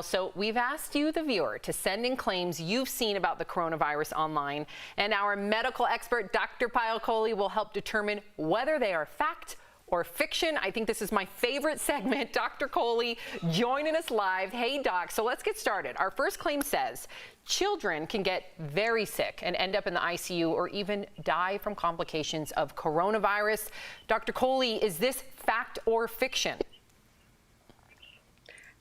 So we've asked you, the viewer, to send in claims you've seen about the coronavirus online, and our medical expert, Dr. Kohli, will help determine whether they are fact or fiction. I think this is my favorite segment. Dr. Kohli joining us live. Hey, Doc. So let's get started. Our first claim says children can get very sick and end up in the ICU or even die from complications of coronavirus. Dr. Kohli, is this fact or fiction?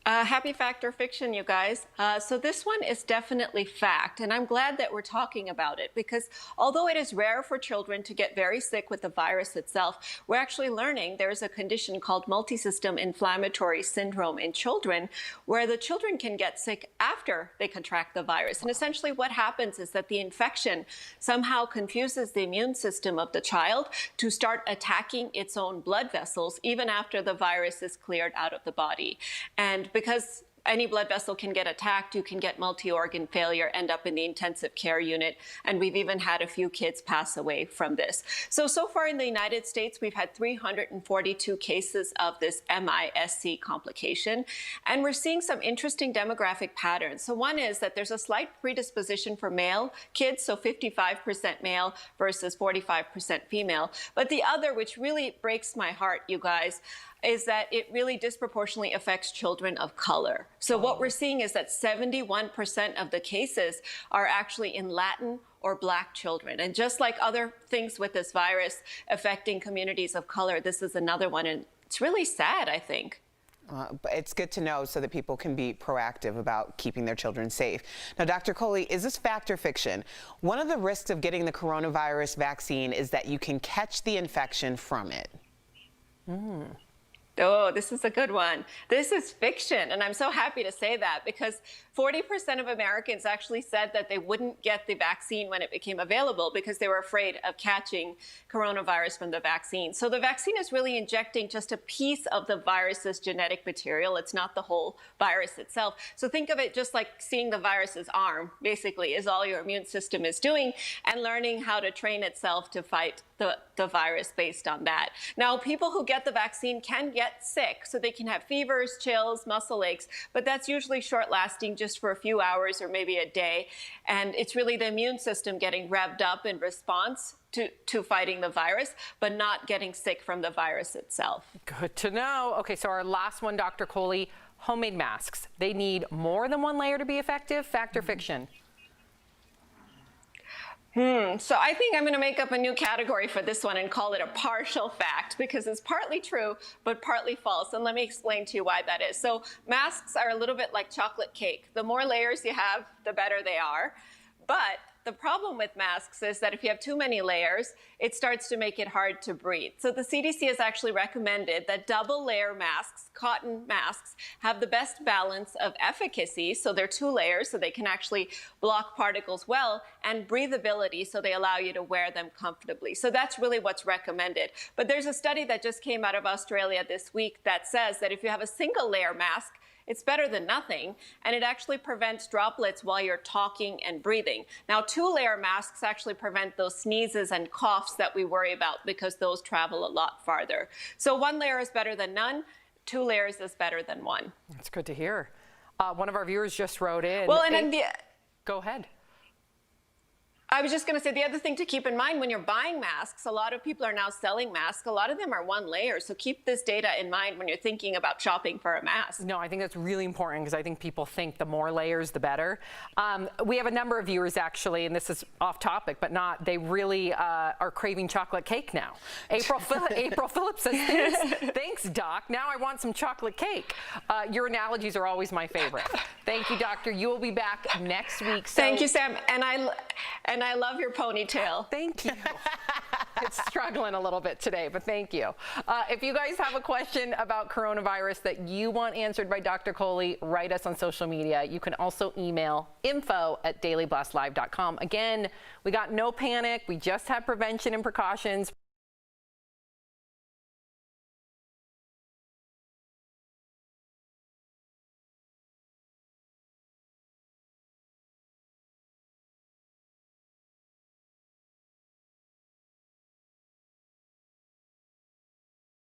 Happy fact or fiction, you guys. So this one is definitely fact, and I'm glad that we're talking about it because although it is rare for children to get very sick with the virus itself, we're actually learning there's a condition called multisystem inflammatory syndrome in children where the children can get sick after they contract the virus. And essentially what happens is that the infection somehow confuses the immune system of the child to start attacking its own blood vessels even after the virus is cleared out of the body. And because any blood vessel can get attacked, you can get multi-organ failure, end up in the intensive care unit, and we've even had a few kids pass away from this. So far in the United States, we've had 342 cases of this MIS-C complication, and we're seeing some interesting demographic patterns. So one is that there's a slight predisposition for male kids, so 55% male versus 45% female. But the other, which really breaks my heart, you guys, is that it really disproportionately affects children of color. So what we're seeing is that 71% of the cases are actually in Latin or Black children. And just like other things with this virus affecting communities of color, this is another one. And it's really sad, I think. But it's good to know so that people can be proactive about keeping their children safe. Now, Dr. Kohli, is this fact or fiction? One of the risks of getting the coronavirus vaccine is that you can catch the infection from it. Oh, this is a good one. This is fiction, and I'm so happy to say that because 40% of Americans actually said that they wouldn't get the vaccine when it became available because they were afraid of catching coronavirus from the vaccine. So the vaccine is really injecting just a piece of the virus's genetic material. It's not the whole virus itself. So think of it just like seeing the virus's arm, basically, is all your immune system is doing and learning how to train itself to fight the virus based on that. Now, people who get the vaccine can get sick, so they can have fevers, chills, muscle aches, but that's usually short-lasting, just for a few hours or maybe a day. And it's really the immune system getting revved up in response to fighting the virus, but not getting sick from the virus itself. Good to know. Okay, so our last one, Dr. Kohli, homemade masks. They need more than one layer to be effective, fact or fiction? So I think I'm going to make up a new category for this one and call it a partial fact because it's partly true, but partly false. And let me explain to you why that is. So masks are a little bit like chocolate cake. The more layers you have, the better they are. But the problem with masks is that if you have too many layers, it starts to make it hard to breathe. So the CDC has actually recommended that double layer masks, cotton masks, have the best balance of efficacy. So they're 2 layers, so they can actually block particles well, and breathability, so they allow you to wear them comfortably. So that's really what's recommended. But there's a study that just came out of Australia this week that says that if you have a single layer mask, it's better than nothing, and it actually prevents droplets while you're talking and breathing. Now, 2-layer masks actually prevent those sneezes and coughs that we worry about because those travel a lot farther. So 1 layer is better than none. 2 layers is better than 1. That's good to hear. One of our viewers just wrote in. Well, and then go ahead. I was just going to say the other thing to keep in mind when you're buying masks, a lot of people are now selling masks. A lot of them are 1 layer. So keep this data in mind when you're thinking about shopping for a mask. No, I think that's really important because I think people think the more layers, the better. We have a number of viewers actually, and this is off topic, but not, they really are craving chocolate cake now. April Phillips says, thanks, Doc. Now I want some chocolate cake. Your analogies are always my favorite. Thank you, Doctor. You will be back next week. So thank you, Sam. And I love your ponytail. Thank you. It's struggling a little bit today, but thank you. If you guys have a question about coronavirus that you want answered by Dr. Kohli, write us on social media. You can also email info@dailyblastlive.com. Again, we got no panic. We just have prevention and precautions.